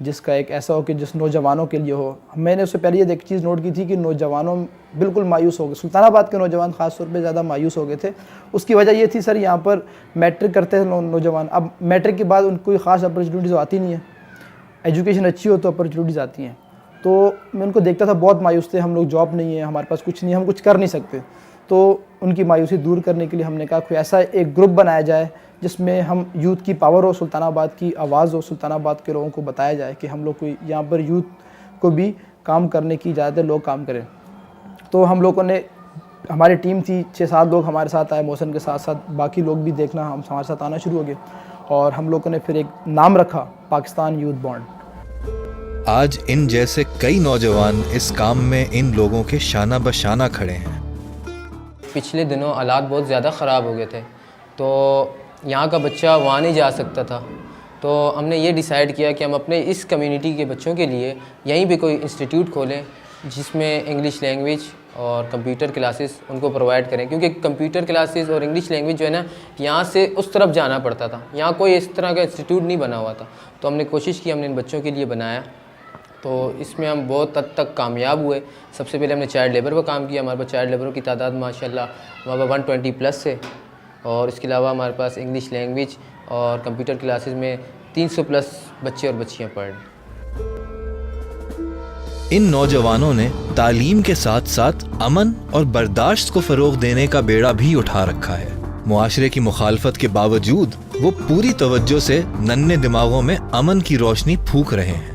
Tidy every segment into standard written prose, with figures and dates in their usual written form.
جس کا ایک ایسا ہو کہ جس نوجوانوں کے لیے ہو. میں نے اس سے پہلے یہ ایک چیز نوٹ کی تھی کہ نوجوانوں بالکل مایوس ہو گئے, سلطان آباد کے نوجوان خاص طور پہ زیادہ مایوس ہو گئے تھے. اس کی وجہ یہ تھی سر یہاں پر میٹرک کرتے ہیں نوجوان, اب میٹرک کے بعد ان کو کوئی خاص اپرچونیٹیز آتی نہیں ہیں, ایجوکیشن اچھی ہو تو اپرچونیٹیز آتی ہیں. تو میں ان کو دیکھتا تھا بہت مایوس تھے, ہم لوگ جاب نہیں ہے, ہمارے پاس کچھ نہیں ہے, ہم کچھ کر نہیں سکتے. تو ان کی مایوسی دور کرنے کے لیے ہم نے کہا کوئی ایسا ایک گروپ بنایا جائے جس میں ہم یوتھ کی پاور ہو, سلطان آباد کی آواز ہو, سلطان آباد کے لوگوں کو بتایا جائے کہ ہم لوگ کوئی یہاں پر یوتھ کو بھی کام کرنے کی اجازت ہے, لوگ کام کریں. تو ہم لوگوں نے, ہماری ٹیم تھی 6-7 لوگ ہمارے ساتھ آئے, محسن کے ساتھ ساتھ باقی لوگ بھی دیکھنا ہمارے ساتھ آنا شروع ہو گئے, اور ہم لوگوں نے پھر ایک نام رکھا پاکستان یوتھ بانڈ. آج ان جیسے کئی نوجوان اس کام میں ان لوگوں کے شانہ بشانہ کھڑے ہیں. پچھلے دنوں حالات بہت زیادہ خراب ہو گئے تھے, تو یہاں کا بچہ وہاں نہیں جا سکتا تھا. تو ہم نے یہ ڈیسائیڈ کیا کہ ہم اپنے اس کمیونٹی کے بچوں کے لیے یہیں پہ کوئی انسٹیٹیوٹ کھولیں جس میں انگلش لینگویج اور کمپیوٹر کلاسز ان کو پرووائڈ کریں, کیونکہ کمپیوٹر کلاسز اور انگلش لینگویج جو ہے نا یہاں سے اس طرف جانا پڑتا تھا, یہاں کوئی اس طرح کا انسٹیٹیوٹ نہیں بنا ہوا تھا. تو ہم نے کوشش کی, ہم نے ان بچوں کے لیے بنایا, تو اس میں ہم بہت حد تک کامیاب ہوئے. سب سے پہلے ہم نے چائلڈ لیبر پر کام کیا. ہمارے پاس چائلڈ لیبروں کی تعداد ماشاءاللہ ہمارے پاس 120+ ہے, اور اس کے علاوہ ہمارے پاس انگلش لینگویج اور کمپیوٹر کلاسز میں 300+ بچے اور بچیاں پڑھ رہے ہیں. ان نوجوانوں نے تعلیم کے ساتھ ساتھ امن اور برداشت کو فروغ دینے کا بیڑا بھی اٹھا رکھا ہے. معاشرے کی مخالفت کے باوجود وہ پوری توجہ سے ننھے دماغوں میں امن کی روشنی پھونک رہے ہیں.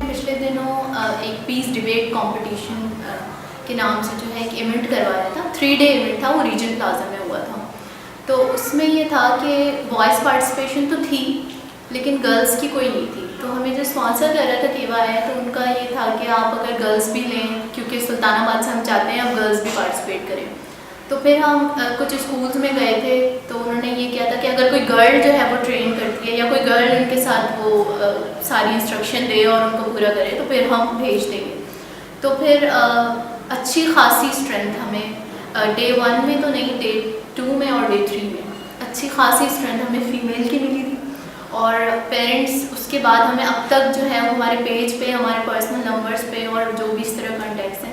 پچھلے دنوں ایک پیس ڈیبیٹ کمپٹیشن کے نام سے جو ہے ایک ایونٹ کروایا تھا, 3 ڈے ایونٹ تھا, وہ ریجن پلازا میں ہوا تھا. تو اس میں یہ تھا کہ وائس پارٹیسپیشن تو تھی لیکن گرلس کی کوئی نہیں تھی. تو ہمیں جو اسپانسر کر رہا تھا کیوا ہے, تو ان کا یہ تھا کہ آپ اگر گرلس بھی لیں, کیونکہ سلطان آباد سے ہم چاہتے ہیں اب گرلس بھی پارٹیسپیٹ کریں. تو پھر ہم کچھ اسکولس میں گئے تھے, تو انہوں نے یہ کیا تھا کہ اگر کوئی گرل جو ہے وہ ٹرین کرتی ہے یا کوئی گرل ان کے ساتھ وہ ساری انسٹرکشن دے اور ان کو پورا کرے تو پھر ہم بھیج دیں گے. تو پھر اچھی خاصی اسٹرینتھ ہمیں ڈے 1 میں تو نہیں, ڈے 2 میں اور ڈے 3 میں اچھی خاصی اسٹرینتھ ہمیں فیمیل کی ملی تھی. اور پیرنٹس اس کے بعد ہمیں اب تک جو ہے ہمارے پیج پہ, ہمارے پرسنل نمبرس پہ اور جو بھی اس طرح کانٹیکٹس ہیں,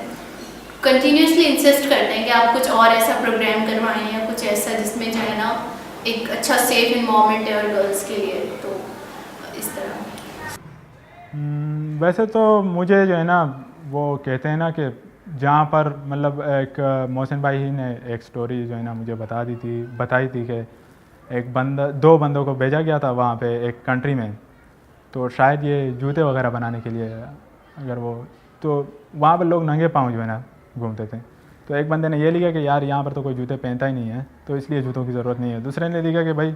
کنٹینیوسلی انسسٹ کرتے ہیں کہ آپ کچھ اور ایسا پروگرام کروائیں یا کچھ ایسا جس میں جو ہے نا ایک اچھا سیف انوائرمنٹ ہے اور گرلس کے لیے. تو اس طرح ویسے تو مجھے جو ہے نا وہ کہتے ہیں نا کہ جہاں پر مطلب ایک محسن بھائی نے ایک سٹوری جو ہے نا مجھے بتائی تھی کہ ایک بندہ 2 بندوں کو بھیجا گیا تھا وہاں پہ ایک کنٹری میں, تو شاید یہ جوتے وغیرہ بنانے کے لیے اگر وہ, تو وہاں پر لوگ ننگے پاؤں جو ہے نا گھومتے تھے. تو ایک بندے نے یہ لکھا کہ یار یہاں پر تو کوئی جوتے پہنتا ہی نہیں ہے, تو اس لیے جوتوں کی ضرورت نہیں ہے. دوسرے نے لکھا کہ بھائی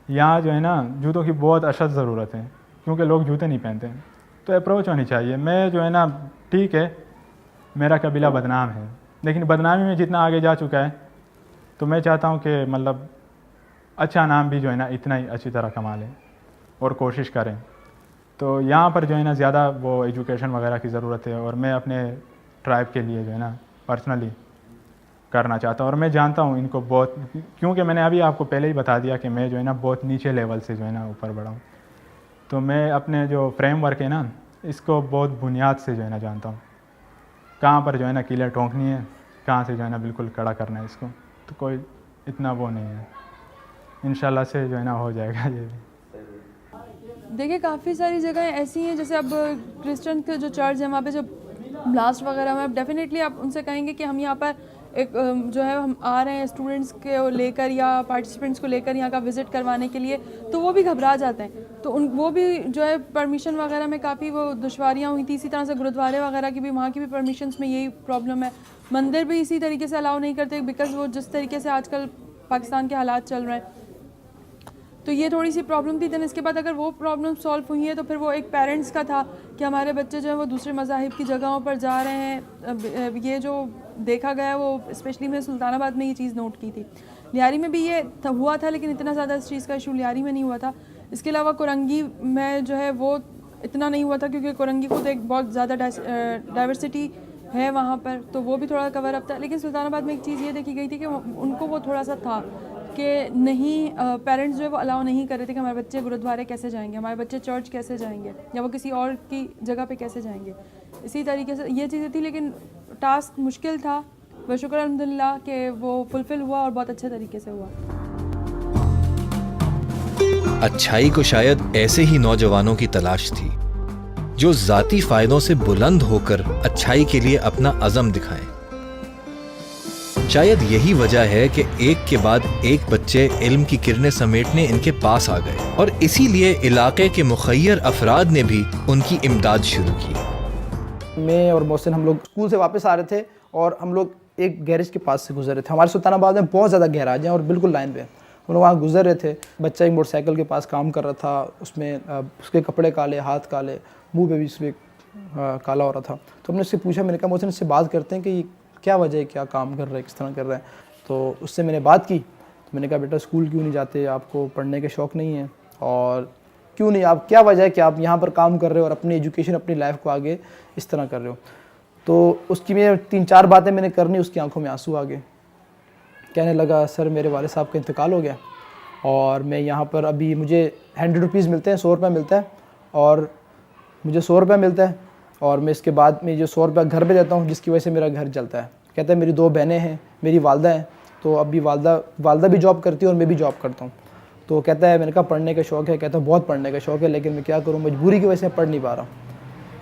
یہاں جو ہے نا جوتوں کی بہت اشد ضرورت ہے کیونکہ لوگ جوتے نہیں پہنتے ہیں. تو اپروچ ہونی چاہیے. میں جو ہے نا ٹھیک ہے میرا قبیلہ بدنام ہے, لیکن بدنامی میں جتنا آگے جا چکا ہے تو میں چاہتا ہوں کہ مطلب اچھا نام بھی جو ہے نا اتنا ہی اچھی طرح کما لیں اور کوشش کریں. تو یہاں پر جو ہے نا زیادہ وہ ایجوکیشن وغیرہ کی ضرورت ہے, اور میں اپنے ٹرائب کے لیے جو ہے نا پرسنلی کرنا چاہتا ہوں. اور میں جانتا ہوں ان کو بہت, کیونکہ میں نے ابھی آپ کو پہلے ہی بتا دیا کہ میں جو ہے نا بہت نیچے لیول سے جو ہے نا اوپر بڑھا ہوں. تو میں اپنے جو فریم ورک ہے نا اس کو بہت بنیاد سے جو ہے نا جانتا ہوں, کہاں پر جو ہے نا کیلیں ٹونکنی ہے, کہاں سے جو ہے نا بالکل کڑا کرنا ہے اس کو. تو کوئی اتنا وہ نہیں ہے, انشاءاللہ سے جو ہے نا ہو جائے گا. یہ بھی دیکھیں کافی ساری جگہیں ایسی ہیں, جیسے اب کرسچن کے جو چرچ ہیں وہاں پہ جو بلاسٹ وغیرہ میں, اب ڈیفینیٹلی آپ ان سے کہیں گے کہ ہم یہاں پر ایک جو ہے ہم آ رہے ہیں اسٹوڈنٹس کو لے کر یا پارٹیسپینٹس کو لے کر یہاں کا وزٹ کروانے کے لیے, تو وہ بھی گھبرا جاتے ہیں. تو وہ بھی جو ہے پرمیشن وغیرہ میں کافی وہ دشواریاں ہوئی تھیں. اسی طرح سے گرودوارے وغیرہ کی بھی, وہاں کی بھی پرمیشنس میں یہی پرابلم ہے. مندر بھی اسی طریقے سے الاؤ نہیں کرتے بیکاز وہ جس طریقے سے آج کل پاکستان کے حالات چل رہے ہیں, تو یہ تھوڑی سی پرابلم تھی. دین اس کے بعد اگر وہ پرابلم سالو ہوئی ہے تو پھر وہ ایک پیرنٹس کا تھا کہ ہمارے بچے جو ہیں وہ دوسرے مذاہب کی جگہوں پر جا رہے ہیں. یہ جو دیکھا گیا وہ اسپیشلی میں سلطان آباد میں یہ چیز نوٹ کی تھی. لیاری میں بھی یہ ہوا تھا لیکن اتنا زیادہ اس چیز کا ایشو لیاری میں نہیں ہوا تھا. اس کے علاوہ کورنگی میں جو ہے وہ اتنا نہیں ہوا تھا کیونکہ کورنگی خود ایک بہت زیادہ ڈائیورسٹی ہے وہاں پر, تو وہ بھی تھوڑا کور اپ تھا. لیکن سلطان آباد میں ایک چیز یہ دیکھی گئی تھی کہ ان کو وہ تھوڑا سا تھا کہ نہیں پیرنٹس جو ہے وہ الاؤ نہیں کر رہے تھے کہ ہمارے بچے گرودوارے کیسے جائیں گے, ہمارے بچے چرچ کیسے جائیں گے, یا وہ کسی اور کی جگہ پہ کیسے جائیں گے. اسی طریقے سے یہ چیزیں تھی, لیکن ٹاسک مشکل تھا. بشکر الحمد للہ کہ وہ فلفل ہوا اور بہت اچھے طریقے سے ہوا. اچھائی کو شاید ایسے ہی نوجوانوں کی تلاش تھی جو ذاتی فائدوں سے بلند ہو کر اچھائی کے لیے اپنا عزم دکھائیں. شاید یہی وجہ ہے کہ ایک کے بعد ایک بچے علم کی کرنیں سمیٹنے ان کے پاس آ گئے, اور اسی لیے علاقے کے مخیر افراد نے بھی ان کی امداد شروع کی. میں اور محسن ہم لوگ اسکول سے واپس آ رہے تھے اور ہم لوگ ایک گیریج کے پاس سے گزر رہے تھے. ہمارے سلطان آباد میں بہت زیادہ گیراج ہیں اور بالکل لائن پہ. ہم لوگ وہاں گزر رہے تھے. بچہ ایک موٹر سائیکل کے پاس کام کر رہا تھا, اس میں اس کے کپڑے کالے, ہاتھ کالے, منہ پہ بھی اس میں کالا ہو رہا تھا. تو ہم نے اس سے پوچھا, میں نے کہا محسن اس سے بات کرتے ہیں کہ یہ کیا وجہ ہے, کیا کام کر رہا ہے, کس طرح کر رہا ہے. تو اس سے میں نے بات کی. تو میں نے کہا بیٹا اسکول کیوں نہیں جاتے, آپ کو پڑھنے کے شوق نہیں ہے, اور کیوں نہیں, آپ کیا وجہ ہے کہ آپ یہاں پر کام کر رہے ہو اور اپنی ایجوکیشن اپنی لائف کو آگے اس طرح کر رہے ہو. تو اس کی میں 3-4 باتیں میں نے کرنی, اس کی آنکھوں میں آنسو آ گئے. کہنے لگا سر میرے والد صاحب کا انتقال ہو گیا اور میں یہاں پر ابھی مجھے 100 روپیز ملتے ہیں, 100 روپیہ ملتا ہے, اور مجھے 100 روپیہ ملتا ہے, اور میں اس کے بعد میں جو 100 روپیہ گھر پہ دیتا ہوں جس کی وجہ سے میرا گھر چلتا ہے. کہتا ہے میری 2 بہنیں ہیں, میری والدہ ہیں, تو ابھی والدہ بھی جاب کرتی ہے اور میں بھی جاب کرتا ہوں. تو کہتا ہے میں نے کہا پڑھنے کا شوق ہے, کہتا ہے بہت پڑھنے کا شوق ہے, لیکن میں کیا کروں, مجبوری کی وجہ سے پڑھ نہیں پا رہا ہوں.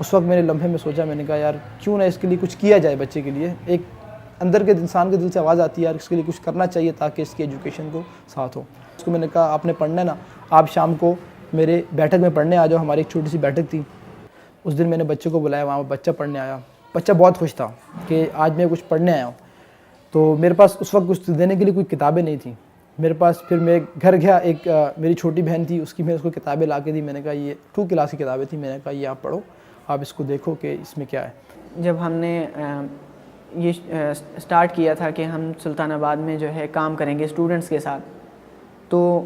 اس وقت میں نے لمحے میں سوچا, میں نے کہا یار کیوں نہ اس کے لیے کچھ کیا جائے بچے کے لیے. ایک اندر کے انسان کے دل سے آواز آتی ہے یار اس کے لیے کچھ کرنا چاہیے تاکہ اس کی ایجوکیشن کو ساتھ ہو. اس کو میں نے کہا آپ نے پڑھنا ہے نا, آپ شام کو میرے بیٹھک میں پڑھنے آ جاؤ. ہماری ایک چھوٹی سی بیٹھک تھی. اس دن میں نے بچے کو بلایا, وہاں بچہ پڑھنے آیا. بچہ بہت خوش تھا کہ آج میں کچھ پڑھنے آیا ہوں. تو میرے پاس اس وقت کچھ دینے کے لیے کوئی کتابیں نہیں تھیں میرے پاس. پھر میں گھر گیا, ایک میری چھوٹی بہن تھی, اس کی میں اس کو کتابیں لا کے دی. میں نے کہا یہ 2 کلاس کی کتابیں تھیں, میں نے کہا یہ آپ پڑھو, آپ اس کو دیکھو کہ اس میں کیا ہے. جب ہم نے یہ سٹارٹ کیا تھا کہ ہم سلطان آباد میں جو ہے کام کریں گے اسٹوڈنٹس کے ساتھ, تو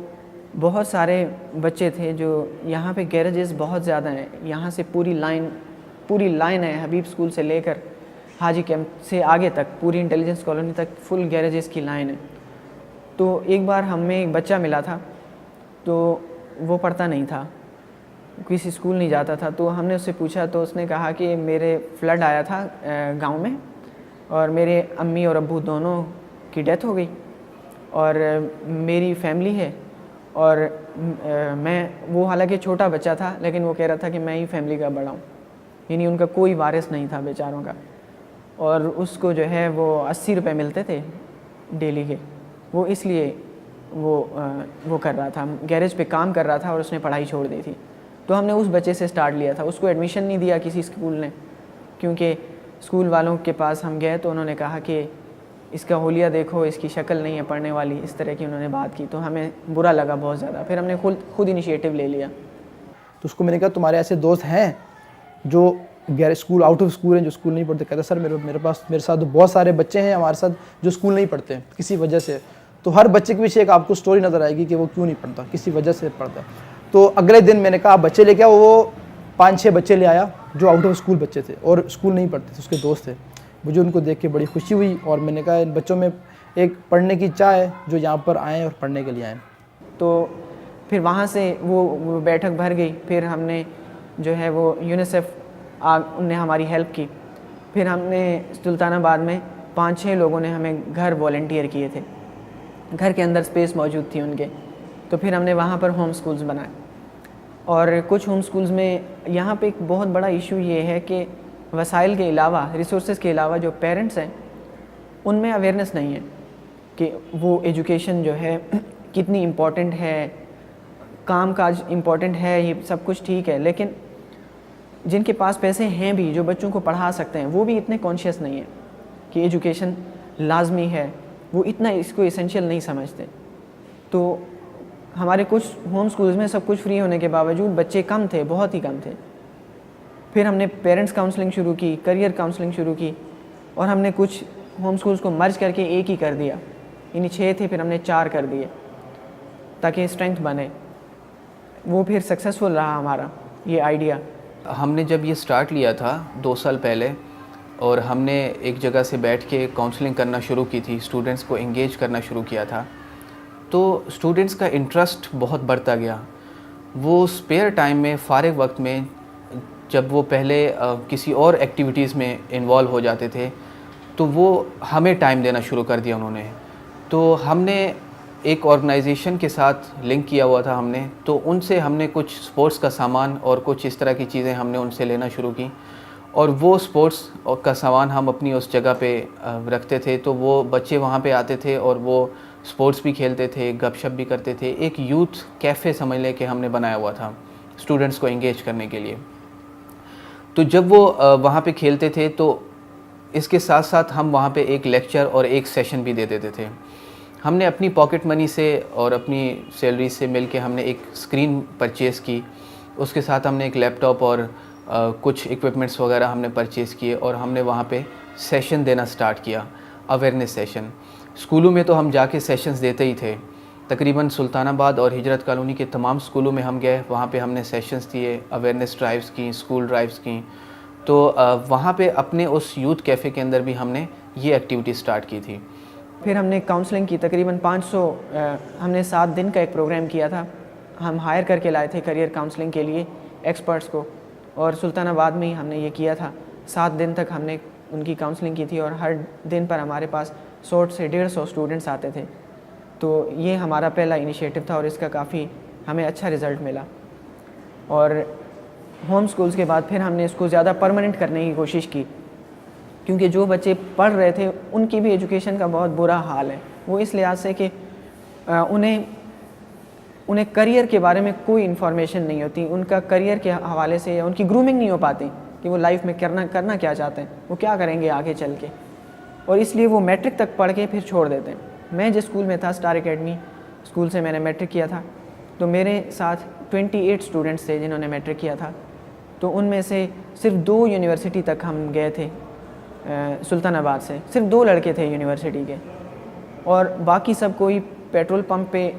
بہت سارے بچے تھے جو یہاں پہ گیراجز بہت زیادہ ہیں. یہاں سے پوری لائن ہے, حبیب اسکول سے لے کر حاجی کیمپ سے آگے تک پوری انٹیلیجنس کالونی تک فل گیراجز کی لائن ہے. تو ایک بار ہمیں ایک بچہ ملا تھا, تو وہ پڑھتا نہیں تھا, کسی اسکول نہیں جاتا تھا. تو ہم نے اس سے پوچھا, تو اس نے کہا کہ میرے فلڈ آیا تھا گاؤں میں, اور میرے امی اور ابو دونوں کی ڈیتھ ہو گئی, اور میری فیملی ہے, اور میں, وہ حالانکہ چھوٹا بچہ تھا لیکن وہ کہہ رہا تھا کہ میں ہی فیملی کا بڑا ہوں, یعنی ان کا کوئی وارث نہیں تھا بیچاروں کا. اور اس کو جو ہے وہ 80 روپے ملتے تھے ڈیلی کے, وہ اس لیے وہ کر رہا تھا, گیریج پہ کام کر رہا تھا, اور اس نے پڑھائی چھوڑ دی تھی. تو ہم نے اس بچے سے سٹارٹ لیا تھا. اس کو ایڈمیشن نہیں دیا کسی اسکول نے, کیونکہ اسکول والوں کے پاس ہم گئے تو انہوں نے کہا کہ اس کا حلیہ دیکھو, اس کی شکل نہیں ہے پڑھنے والی, اس طرح کی انہوں نے بات کی. تو ہمیں برا لگا بہت زیادہ. پھر ہم نے خود انیشیٹو لے لیا. تو اس کو میں نے کہا تمہارے ایسے دوست ہیں جو اسکول آؤٹ آف اسکول ہیں, جو اسکول نہیں پڑھتے؟ کہتا سر میرے ساتھ بہت سارے بچے ہیں ہمارے ساتھ جو اسکول نہیں پڑھتے کسی وجہ سے. تو ہر بچے کے پیچھے ایک آپ کو سٹوری نظر آئے گی کہ وہ کیوں نہیں پڑھتا, کسی وجہ سے پڑھتا. تو اگلے دن میں نے کہا آپ بچے لے کے آؤ. وہ 5-6 بچے لے آیا جو آؤٹ آف اسکول بچے تھے اور اسکول نہیں پڑھتے تھے, اس کے دوست تھے. مجھے ان کو دیکھ کے بڑی خوشی ہوئی, اور میں نے کہا ان بچوں میں ایک پڑھنے کی چاہ ہے جو یہاں پر آئیں اور پڑھنے کے لیے آئیں. تو پھر وہاں سے وہ بیٹھک بھر گئی. پھر ہم نے جو ہے وہ یونیسیف ان نے ہماری ہیلپ کی. پھر ہم نے سلطان آباد میں 5-6 لوگوں نے ہمیں گھر والنٹیئر کیے تھے, گھر کے اندر اسپیس موجود تھی ان کے. تو پھر ہم نے وہاں پر ہوم سکولز بنائے. اور کچھ ہوم سکولز میں یہاں پہ ایک بہت بڑا ایشو یہ ہے کہ وسائل کے علاوہ, ریسورسز کے علاوہ جو پیرنٹس ہیں ان میں اویئرنیس نہیں ہے کہ وہ ایجوکیشن جو ہے کتنی امپورٹنٹ ہے, کام کاج امپورٹنٹ ہے, یہ سب کچھ ٹھیک ہے, لیکن جن کے پاس پیسے ہیں بھی جو بچوں کو پڑھا سکتے ہیں وہ بھی اتنے کانشیس نہیں ہیں کہ ایجوکیشن لازمی ہے, وہ اتنا اس کو ایسینشیل نہیں سمجھتے. تو ہمارے کچھ ہوم سکولز میں سب کچھ فری ہونے کے باوجود بچے کم تھے, بہت ہی کم تھے. پھر ہم نے پیرنٹس کاؤنسلنگ شروع کی, کریئر کاؤنسلنگ شروع کی, اور ہم نے کچھ ہوم سکولز کو مرج کر کے ایک ہی کر دیا. یعنی 6 تھے, پھر ہم نے 4 کر دیے تاکہ اسٹرینتھ بنے. وہ پھر سکسیزفل رہا ہمارا یہ آئیڈیا. ہم نے جب یہ سٹارٹ لیا تھا 2 سال پہلے, اور ہم نے ایک جگہ سے بیٹھ کے کاؤنسلنگ کرنا شروع کی تھی, اسٹوڈنٹس کو انگیج کرنا شروع کیا تھا, تو اسٹوڈنٹس کا انٹرسٹ بہت بڑھتا گیا. وہ اسپیئر ٹائم میں, فارغ وقت میں, جب وہ پہلے کسی اور ایکٹیویٹیز میں انوالو ہو جاتے تھے تو وہ ہمیں ٹائم دینا شروع کر دیا انہوں نے. تو ہم نے ایک آرگنائزیشن کے ساتھ لنک کیا ہوا تھا ہم نے, تو ان سے ہم نے کچھ سپورٹس کا سامان اور کچھ اس طرح کی چیزیں ہم نے ان سے لینا شروع کی, اور وہ سپورٹس کا سامان ہم اپنی اس جگہ پہ رکھتے تھے. تو وہ بچے وہاں پہ آتے تھے اور وہ سپورٹس بھی کھیلتے تھے, گپ شپ بھی کرتے تھے. ایک یوتھ کیفے سمجھ لیں کہ ہم نے بنایا ہوا تھا اسٹوڈنٹس کو انگیج کرنے کے لیے. تو جب وہ وہاں پہ کھیلتے تھے تو اس کے ساتھ ساتھ ہم وہاں پہ ایک لیکچر اور ایک سیشن بھی دے دیتے تھے. ہم نے اپنی پاکٹ منی سے اور اپنی سیلری سے مل کے ہم نے ایک اسکرین پرچیز کی, اس کے ساتھ ہم نے ایک لیپ ٹاپ اور کچھ ایکوپمنٹس وغیرہ ہم نے پرچیز کیے, اور ہم نے وہاں پہ سیشن دینا سٹارٹ کیا, اویئرنیس سیشن. اسکولوں میں تو ہم جا کے سیشنز دیتے ہی تھے. تقریباً سلطان آباد اور ہجرت کالونی کے تمام اسکولوں میں ہم گئے, وہاں پہ ہم نے سیشنز دیے, اویئرنیس ڈرائیوز کی, اسکول ڈرائیوز کی. تو وہاں پہ اپنے اس یوتھ کیفے کے اندر بھی ہم نے یہ ایکٹیویٹی سٹارٹ کی تھی. پھر ہم نے کاؤنسلنگ کی, تقریباً 500 ہم نے 7 دن کا ایک پروگرام کیا تھا. ہم ہائر کر کے لائے تھے کریئر کاؤنسلنگ کے لیے ایکسپرٹس کو, اور سلطان آباد میں ہی ہم نے یہ کیا تھا. 7 دن تک ہم نے ان کی کاؤنسلنگ کی تھی, اور ہر دن پر ہمارے پاس 100 سے 150 اسٹوڈنٹس آتے تھے. تو یہ ہمارا پہلا انیشیٹو تھا, اور اس کا کافی ہمیں اچھا رزلٹ ملا. اور ہوم سکولز کے بعد پھر ہم نے اس کو زیادہ پرماننٹ کرنے کی کوشش کی, کیونکہ جو بچے پڑھ رہے تھے ان کی بھی ایجوکیشن کا بہت برا حال ہے. وہ اس لحاظ سے کہ انہیں کریئر کے بارے میں کوئی انفارمیشن نہیں ہوتی, ان کا کریئر کے حوالے سے یا ان کی گرومنگ نہیں ہو پاتی کہ وہ لائف میں کرنا کیا چاہتے ہیں, وہ کیا کریں گے آگے چل کے, اور اس لیے وہ میٹرک تک پڑھ کے پھر چھوڑ دیتے ہیں. میں جس اسکول میں تھا, اسٹار اکیڈمی اسکول سے میں نے میٹرک کیا تھا, تو میرے ساتھ 28 اسٹوڈنٹس تھے جنہوں نے میٹرک کیا تھا. تو ان میں سے صرف 2 یونیورسٹی تک ہم گئے تھے. سلطان آباد سے صرف 2 لڑکے تھے یونیورسٹی کے, اور باقی سب کوئی پیٹرول پمپ پہ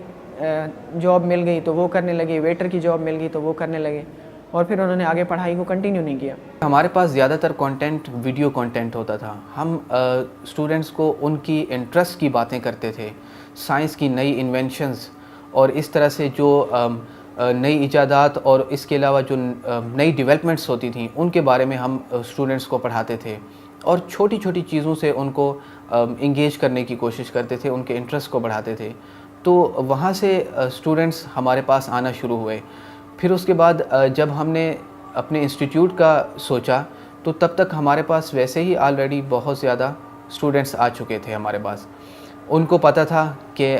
جاب مل گئی تو وہ کرنے لگے, ویٹر کی جاب مل گئی تو وہ کرنے لگے, اور پھر انہوں نے آگے پڑھائی کو کنٹینیو نہیں کیا. ہمارے پاس زیادہ تر کانٹینٹ ویڈیو کانٹینٹ ہوتا تھا. ہم اسٹوڈنٹس کو ان کی انٹرسٹ کی باتیں کرتے تھے, سائنس کی نئی انوینشنز اور اس طرح سے جو نئی ایجادات اور اس کے علاوہ جو نئی ڈیولپمنٹس ہوتی تھیں ان کے بارے میں ہم اسٹوڈنٹس کو پڑھاتے تھے, اور چھوٹی چھوٹی چیزوں سے ان کو انگیج کرنے کی کوشش کرتے تھے, ان کے انٹرسٹ کو بڑھاتے تھے. تو وہاں سے اسٹوڈنٹس ہمارے پاس آنا شروع ہوئے. پھر اس کے بعد جب ہم نے اپنے انسٹیٹیوٹ کا سوچا تو تب تک ہمارے پاس ویسے ہی آلریڈی بہت زیادہ اسٹوڈنٹس آ چکے تھے ہمارے پاس. ان کو پتہ تھا کہ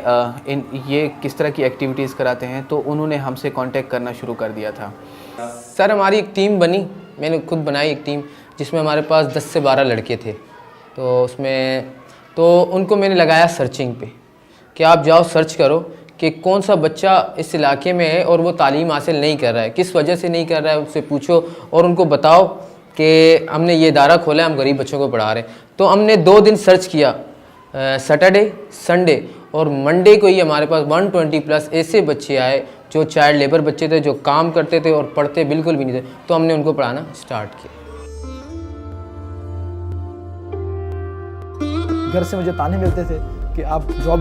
یہ کس طرح کی ایکٹیویٹیز کراتے ہیں, تو انہوں نے ہم سے کانٹیکٹ کرنا شروع کر دیا تھا. سر ہماری ایک ٹیم بنی, میں نے خود بنائی ایک ٹیم جس میں ہمارے پاس 10 سے 12 لڑکے تھے. تو اس میں تو ان کو میں نے لگایا سرچنگ پہ کہ آپ جاؤ سرچ کرو کہ کون سا بچہ اس علاقے میں ہے اور وہ تعلیم حاصل نہیں کر رہا ہے, کس وجہ سے نہیں کر رہا ہے, اس سے پوچھو اور ان کو بتاؤ کہ ہم نے یہ ادارہ کھولا ہے, ہم غریب بچوں کو پڑھا رہے ہیں. تو ہم نے 2 دن سرچ کیا, سیٹرڈے سنڈے, اور منڈے کو ہی ہمارے پاس 120+ ایسے بچے آئے جو چائلڈ لیبر بچے تھے, جو کام کرتے تھے اور پڑھتے بالکل بھی نہیں تھے. تو ہم نے ان کو پڑھانا اسٹارٹ کیا. گھر سے مجھے تانے ملتے تھے کہ آپ جاب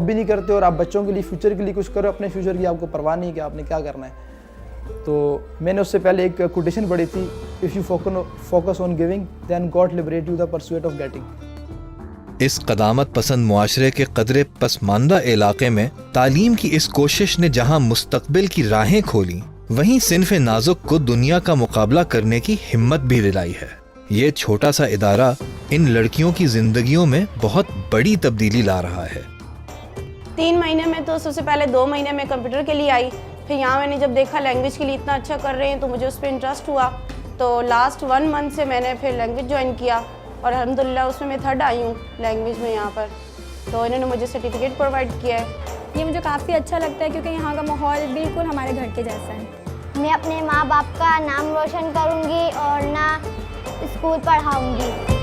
بھی نہیں کرتے اور آپ بچوں کے لیے فیوچر کے لیے کچھ کرو, اپنے فیوچر کی آپ کو پرواہ نہیں کہ آپ نے کیا کرنا ہے. تو میں نے اس سے پہلے ایک کوٹیشن پڑھی تھی, if you focus on giving then God liberate you the pursuit of getting. اس قدامت پسند معاشرے کے قدرے پسماندہ علاقے میں تعلیم کی اس کوشش نے جہاں مستقبل کی راہیں کھولیں, وہیں صنف نازک کو دنیا کا مقابلہ کرنے کی ہمت بھی دلائی ہے. یہ چھوٹا سا ادارہ ان لڑکیوں کی زندگیوں میں بہت بڑی تبدیلی لا رہا ہے. 3 مہینے میں تو سب سے پہلے 2 مہینے میں کمپیوٹر کے لیے آئی, پھر یہاں میں نے جب دیکھا لینگویج کے لیے اتنا اچھا کر رہے ہیں تو مجھے اس پہ انٹرسٹ ہوا. تو لاسٹ 1 منتھ سے میں نے پھر لینگویج جوائن کیا, اور الحمدللہ اس میں 3rd آئی ہوں لینگویج میں یہاں پر. تو انہوں نے مجھے سرٹیفکیٹ پرووائڈ کیا ہے. یہ مجھے کافی اچھا لگتا ہے کیونکہ یہاں کا ماحول بالکل ہمارے گھر کے جیسا ہے. میں اپنے ماں باپ کا نام روشن کروں گی اور نہ اسکول پڑھاؤں گی.